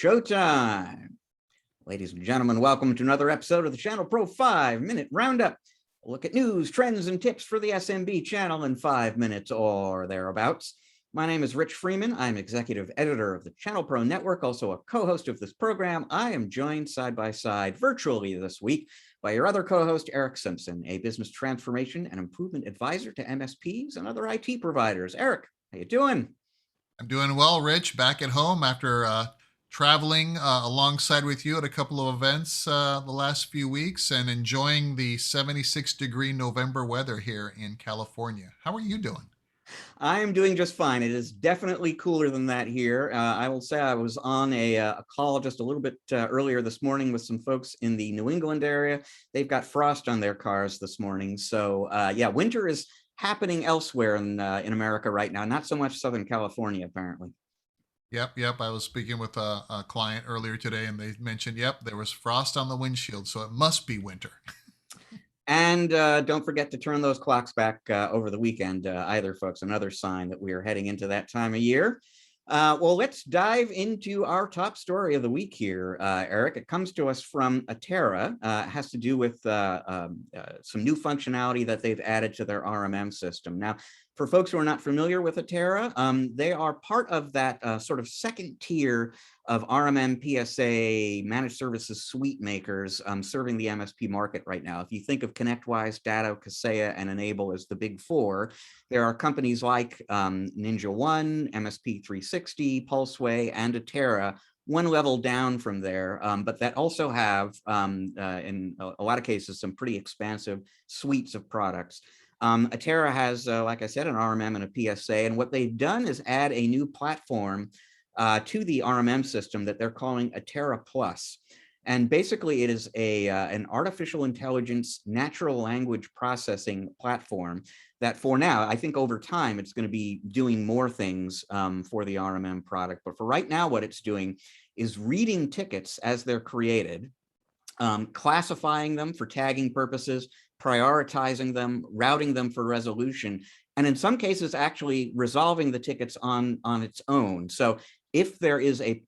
showtime. Ladies and gentlemen, welcome to another episode of the ChannelPro 5-Minute Roundup. A look at news, trends, and tips for the SMB channel in 5 minutes or thereabouts. My name is Rich Freeman. I'm executive editor of the ChannelPro Network, also a co-host of this program. I am joined side by side virtually this week by your other co-host, Eric Simpson, a business transformation and improvement advisor to MSPs and other IT providers. Eric, how you doing? I'm doing well, Rich. Back at home after traveling alongside with you at a couple of events the last few weeks and enjoying the 76-degree November weather here in California. How are you doing? I am doing just fine. It is definitely cooler than that here. I will say I was on a call just a little bit earlier this morning with some folks in the New England area. They've got frost on their cars this morning. So yeah, winter is happening elsewhere in America right now, not so much Southern California, apparently. Yep. I was speaking with a client earlier today, and they mentioned, yep, there was frost on the windshield, so it must be winter. And don't forget to turn those clocks back over the weekend either, folks. Another sign that we are heading into that time of year. Well, let's dive into our top story of the week here, Eric. It comes to us from Atera. It has to do with some new functionality that they've added to their RMM system. Now, for folks who are not familiar with Atera, they are part of that sort of second tier of RMM PSA managed services suite makers serving the MSP market right now. If you think of ConnectWise, Datto, Kaseya, and Enable as the big four, there are companies like Ninja One, MSP 360, Pulseway, and Atera, one level down from there, but that also have, in a lot of cases, some pretty expansive suites of products. Atera has, like I said, an RMM and a PSA, and what they've done is add a new platform to the RMM system that they're calling Atera Plus. And basically it is an artificial intelligence natural language processing platform that for now, I think over time, it's going to be doing more things for the RMM product. But for right now, what it's doing is reading tickets as they're created, classifying them for tagging purposes, prioritizing them, routing them for resolution, and in some cases actually resolving the tickets on its own. So if there is a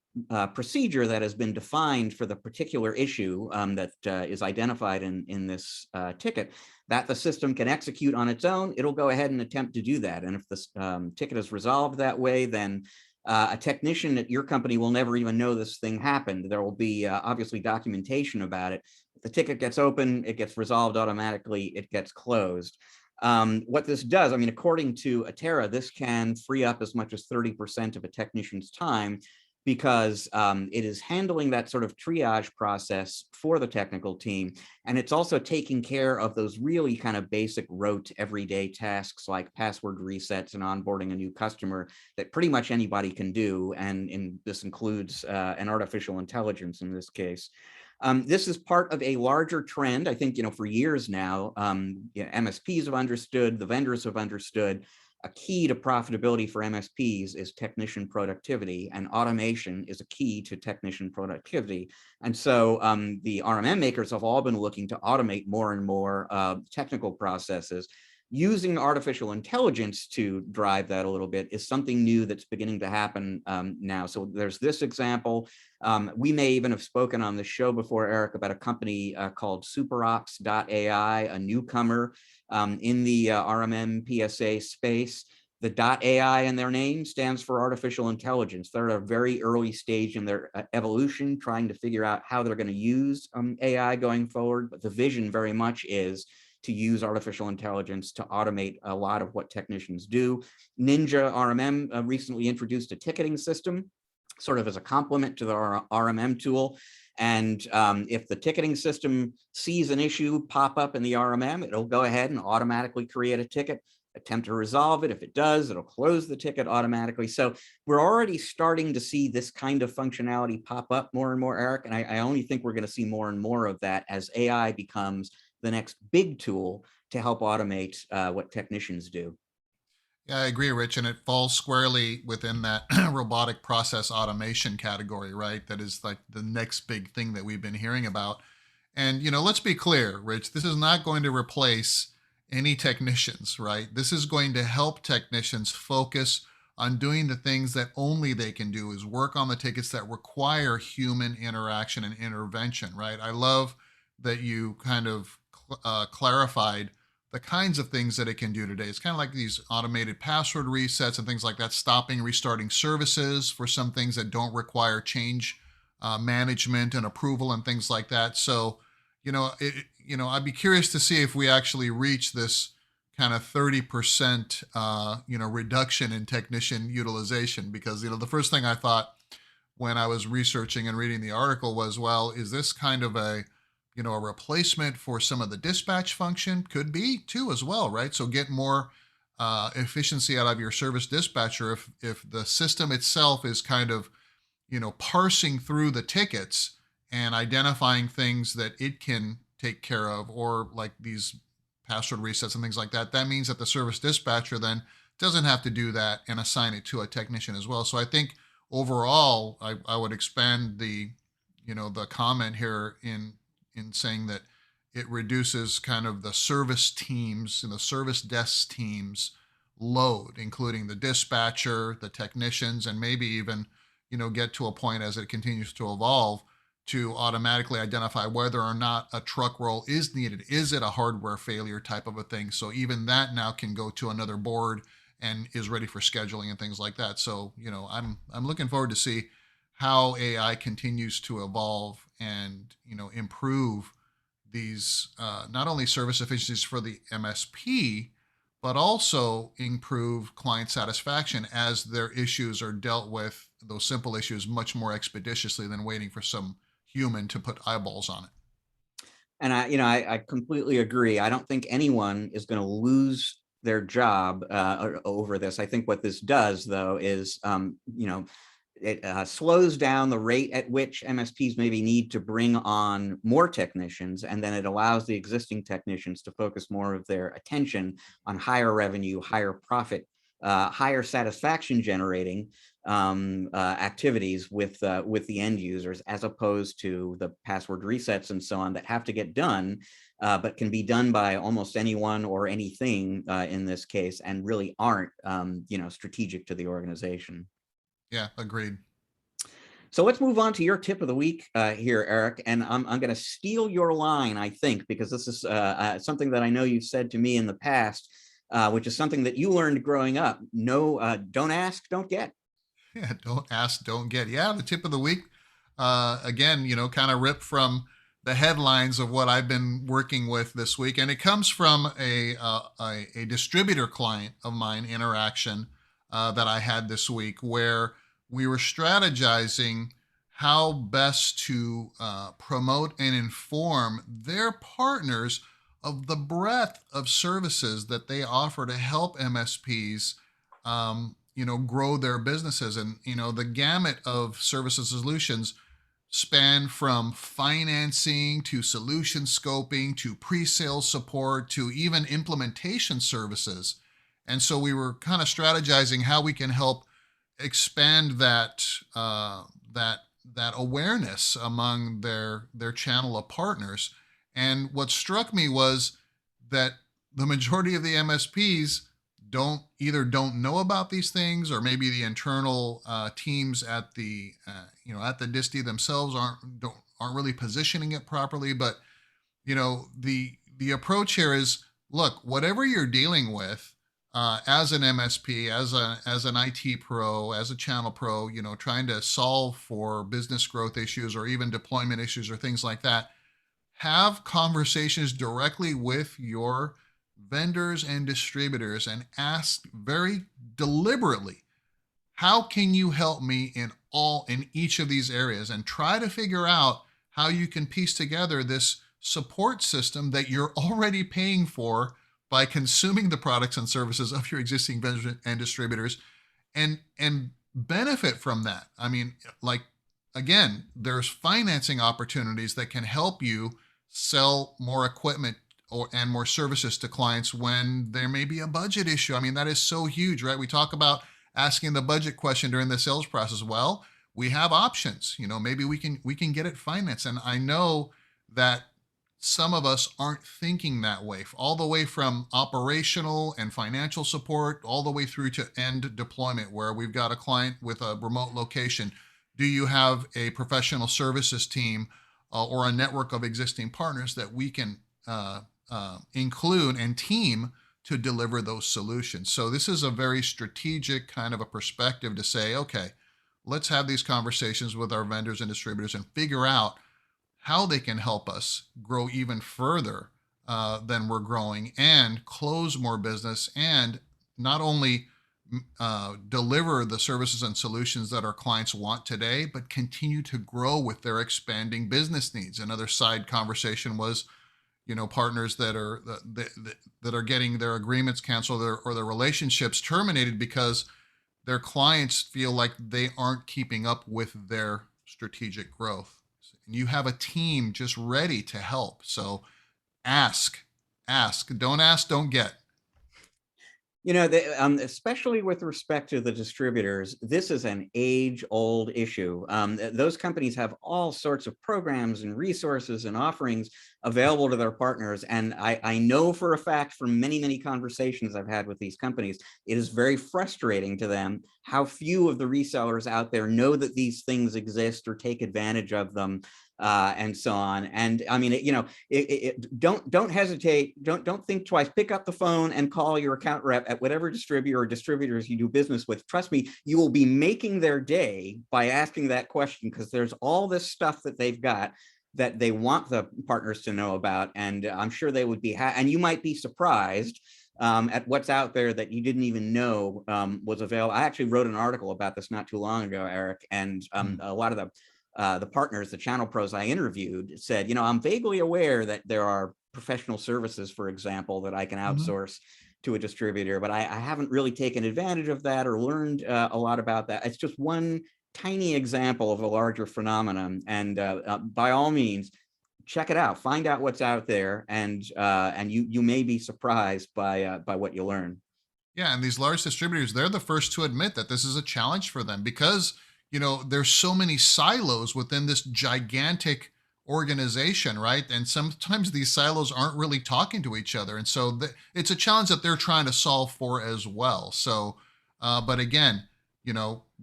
procedure that has been defined for the particular issue that is identified in this ticket, that the system can execute on its own, it'll go ahead and attempt to do that. And if the ticket is resolved that way, then a technician at your company will never even know this thing happened. There will be obviously documentation about it. If the ticket gets open, it gets resolved automatically, it gets closed. What this does, I mean, according to Atera, this can free up as much as 30% of a technician's time because it is handling that sort of triage process for the technical team. And it's also taking care of those really kind of basic rote everyday tasks like password resets and onboarding a new customer that pretty much anybody can do. And this includes an artificial intelligence in this case. This is part of a larger trend. I think, for years now, MSPs have understood, the vendors have understood, a key to profitability for MSPs is technician productivity, and automation is a key to technician productivity. And so the RMM makers have all been looking to automate more and more technical processes. Using artificial intelligence to drive that a little bit is something new that's beginning to happen now. So there's this example. We may even have spoken on the show before, Eric, about a company called SuperOps.ai, a newcomer in the RMM PSA space. The .ai in their name stands for artificial intelligence. They're at a very early stage in their evolution, trying to figure out how they're going to use AI going forward. But the vision very much is to use artificial intelligence to automate a lot of what technicians do. Ninja RMM recently introduced a ticketing system, sort of as a complement to the RMM tool. And if the ticketing system sees an issue pop up in the RMM, it'll go ahead and automatically create a ticket, attempt to resolve it. If it does, it'll close the ticket automatically. So we're already starting to see this kind of functionality pop up more and more, Eric. And I only think we're going to see more and more of that as AI becomes the next big tool to help automate what technicians do. Yeah, I agree, Rich, and it falls squarely within that robotic process automation category, right? That is like the next big thing that we've been hearing about. And, let's be clear, Rich, this is not going to replace any technicians, right? This is going to help technicians focus on doing the things that only they can do, is work on the tickets that require human interaction and intervention, right? I love that you kind of clarified the kinds of things that it can do today. It's kind of like these automated password resets and things like that, stopping, restarting services for some things that don't require change management and approval and things like that. So, I'd be curious to see if we actually reach this kind of 30% reduction in technician utilization, because the first thing I thought when I was researching and reading the article was, well, is this kind of a replacement for some of the dispatch function? Could be too as well, right? So get more efficiency out of your service dispatcher if the system itself is kind of parsing through the tickets and identifying things that it can take care of, or like these password resets and things like that. That means that the service dispatcher then doesn't have to do that and assign it to a technician as well. So I think overall, I would expand the comment here in saying that it reduces kind of the service teams and the service desk teams load, including the dispatcher, the technicians, and maybe even get to a point as it continues to evolve to automatically identify whether or not a truck roll is needed. Is it a hardware failure type of a thing? So even that now can go to another board and is ready for scheduling and things like that. So, I'm looking forward to see how AI continues to evolve and, improve these not only service efficiencies for the MSP, but also improve client satisfaction as their issues are dealt with, those simple issues, much more expeditiously than waiting for some human to put eyeballs on it. And I completely agree. I don't think anyone is going to lose their job over this. I think what this does, though, is it slows down the rate at which MSPs maybe need to bring on more technicians, and then it allows the existing technicians to focus more of their attention on higher revenue, higher profit, higher satisfaction generating activities with the end users, as opposed to the password resets and so on that have to get done, but can be done by almost anyone or anything in this case, and really aren't strategic to the organization. Yeah, agreed. So let's move on to your tip of the week here, Eric. And I'm going to steal your line, I think, because this is something that I know you've said to me in the past, which is something that you learned growing up. No, don't ask, don't get. Yeah, don't ask, don't get. Yeah, the tip of the week, again, kind of ripped from the headlines of what I've been working with this week, and it comes from a distributor client of mine interaction that I had this week, where we were strategizing how best to promote and inform their partners of the breadth of services that they offer to help MSPs grow their businesses. And the gamut of services and solutions span from financing to solution scoping to pre-sale support to even implementation services. And so we were kind of strategizing how we can help expand that awareness among their channel of partners. And what struck me was that the majority of the MSPs don't know about these things, or maybe the internal teams at the at the disty themselves aren't really positioning it properly. But the approach here is, look, whatever you're dealing with as an MSP, as an IT pro, as a channel pro, trying to solve for business growth issues or even deployment issues or things like that, have conversations directly with your vendors and distributors and ask very deliberately, how can you help me in each of these areas, and try to figure out how you can piece together this support system that you're already paying for by consuming the products and services of your existing vendors and distributors, and benefit from that. I mean, like, again, there's financing opportunities that can help you sell more equipment and more services to clients when there may be a budget issue. I mean, that is so huge, right? We talk about asking the budget question during the sales process. Well, we have options. Maybe we can get it financed. And I know that some of us aren't thinking that way, all the way from operational and financial support, all the way through to end deployment, where we've got a client with a remote location. Do you have a professional services team or a network of existing partners that we can include and team to deliver those solutions? So, this is a very strategic kind of a perspective to say, okay, let's have these conversations with our vendors and distributors and figure out how they can help us grow even further than we're growing and close more business and not only deliver the services and solutions that our clients want today, but continue to grow with their expanding business needs. Another side conversation was, partners that are getting their agreements canceled or their relationships terminated because their clients feel like they aren't keeping up with their strategic growth. And you have a team just ready to help. So ask, don't ask, don't get. Especially with respect to the distributors, this is an age-old issue. Those companies have all sorts of programs and resources and offerings available to their partners. And I know for a fact from many, many conversations I've had with these companies, it is very frustrating to them how few of the resellers out there know that these things exist or take advantage of them. And so on. And I mean, don't hesitate. Don't think twice. Pick up the phone and call your account rep at whatever distributor or distributors you do business with. Trust me, you will be making their day by asking that question, because there's all this stuff that they've got that they want the partners to know about. And I'm sure they would be, and you might be surprised at what's out there that you didn't even know was available. I actually wrote an article about this not too long ago, Eric, and a lot of the partners, the channel pros I interviewed said, I'm vaguely aware that there are professional services, for example, that I can outsource to a distributor, but I haven't really taken advantage of that or learned a lot about that. It's just one tiny example of a larger phenomenon. And by all means, check it out, find out what's out there, and you may be surprised by what you learn. Yeah, and these large distributors, they're the first to admit that this is a challenge for them because, there's so many silos within this gigantic organization, right? And sometimes these silos aren't really talking to each other. And so it's a challenge that they're trying to solve for as well. So, but again,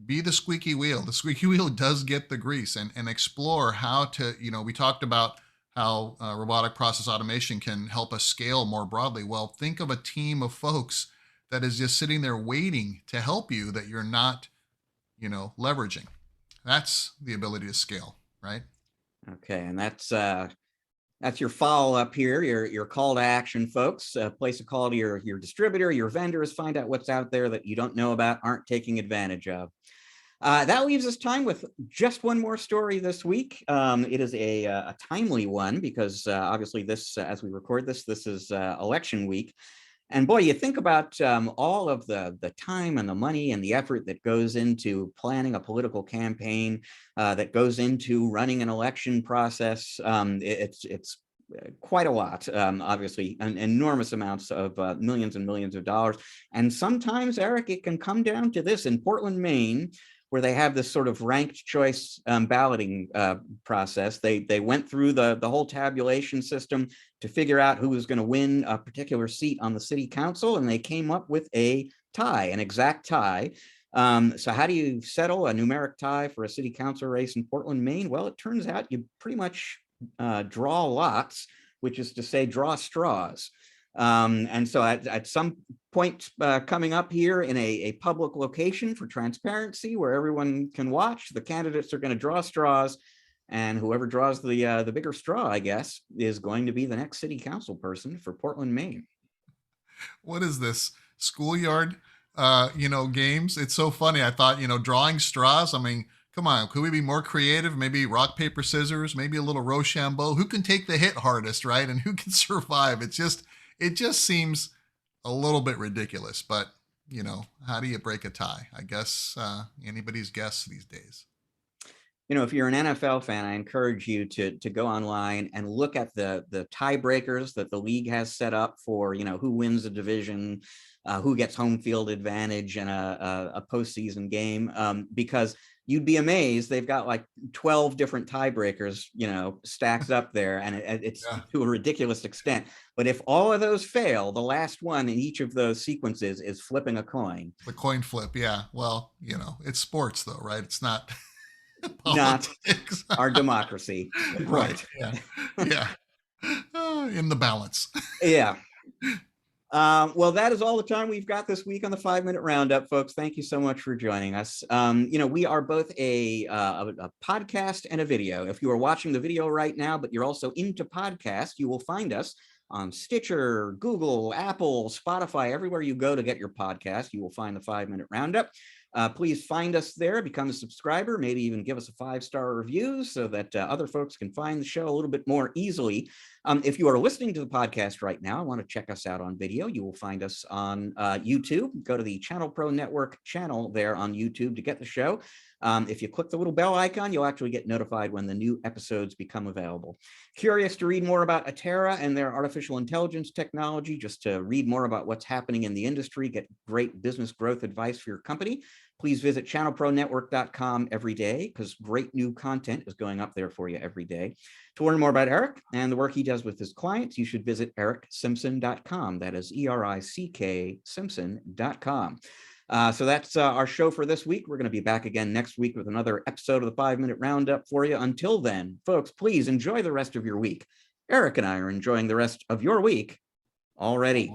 be the squeaky wheel. The squeaky wheel does get the grease, and explore how to, we talked about how robotic process automation can help us scale more broadly. Well, think of a team of folks that is just sitting there waiting to help you that you're not, leveraging. That's the ability to scale, right? Okay, and that's your follow-up here, your call to action, folks. Place a call to your distributor, your vendors, find out what's out there that you don't know about, aren't taking advantage of. That leaves us time with just one more story this week. It is a timely one because obviously this, as we record this is election week. And boy, you think about all of the time and the money and the effort that goes into planning a political campaign, that goes into running an election process. It's quite a lot, obviously, enormous amounts of millions and millions of dollars. And sometimes, Eric, it can come down to this. In Portland, Maine, where they have this sort of ranked choice balloting process. They went through the whole tabulation system to figure out who was going to win a particular seat on the city council, and they came up with a tie, an exact tie. So how do you settle a numeric tie for a city council race in Portland, Maine? Well, it turns out you pretty much draw lots, which is to say draw straws. And so at some point coming up here in a public location for transparency where everyone can watch, the candidates are going to draw straws, and whoever draws the bigger straw, I guess, is going to be the next city council person for Portland, Maine. What is this? Schoolyard, games? It's so funny. I thought, drawing straws. I mean, come on, could we be more creative? Maybe rock, paper, scissors, maybe a little Rochambeau. Who can take the hit hardest, right? And who can survive? It just seems a little bit ridiculous, but how do you break a tie? I guess anybody's guess these days. if you're an NFL fan, I encourage you to go online and look at the tiebreakers that the league has set up for, who wins the division, who gets home field advantage in a postseason game, because you'd be amazed. They've got like 12 different tiebreakers, stacked up there, and it's to a ridiculous extent. But if all of those fail, the last one in each of those sequences is flipping a coin. The coin flip. Yeah. Well, it's sports though, right? It's not Not politics. our democracy. Right. Yeah. Yeah. In the balance. Yeah. Well, that is all the time we've got this week on the 5-Minute Roundup, folks. Thank you so much for joining us. We are both a podcast and a video. If you are watching the video right now, but you're also into podcasts, you will find us on Stitcher, Google, Apple, Spotify, everywhere you go to get your podcast, you will find the 5-Minute Roundup. Please find us there, become a subscriber, maybe even give us a 5-star review so that other folks can find the show a little bit more easily. If you are listening to the podcast right now, want to check us out on video, you will find us on YouTube. Go to the ChannelPro Network channel there on YouTube to get the show. If you click the little bell icon, you'll actually get notified when the new episodes become available. Curious to read more about Atera and their artificial intelligence technology, just to read more about what's happening in the industry, get great business growth advice for your company, please visit channelpronetwork.com every day, because great new content is going up there for you every day. To learn more about Eric and the work he does with his clients, you should visit ericksimpson.com. That is ERICK Simpson.com. So that's our show for this week. We're going to be back again next week with another episode of the 5-Minute Roundup for you. Until then, folks, please enjoy the rest of your week. Eric and I are enjoying the rest of your week already.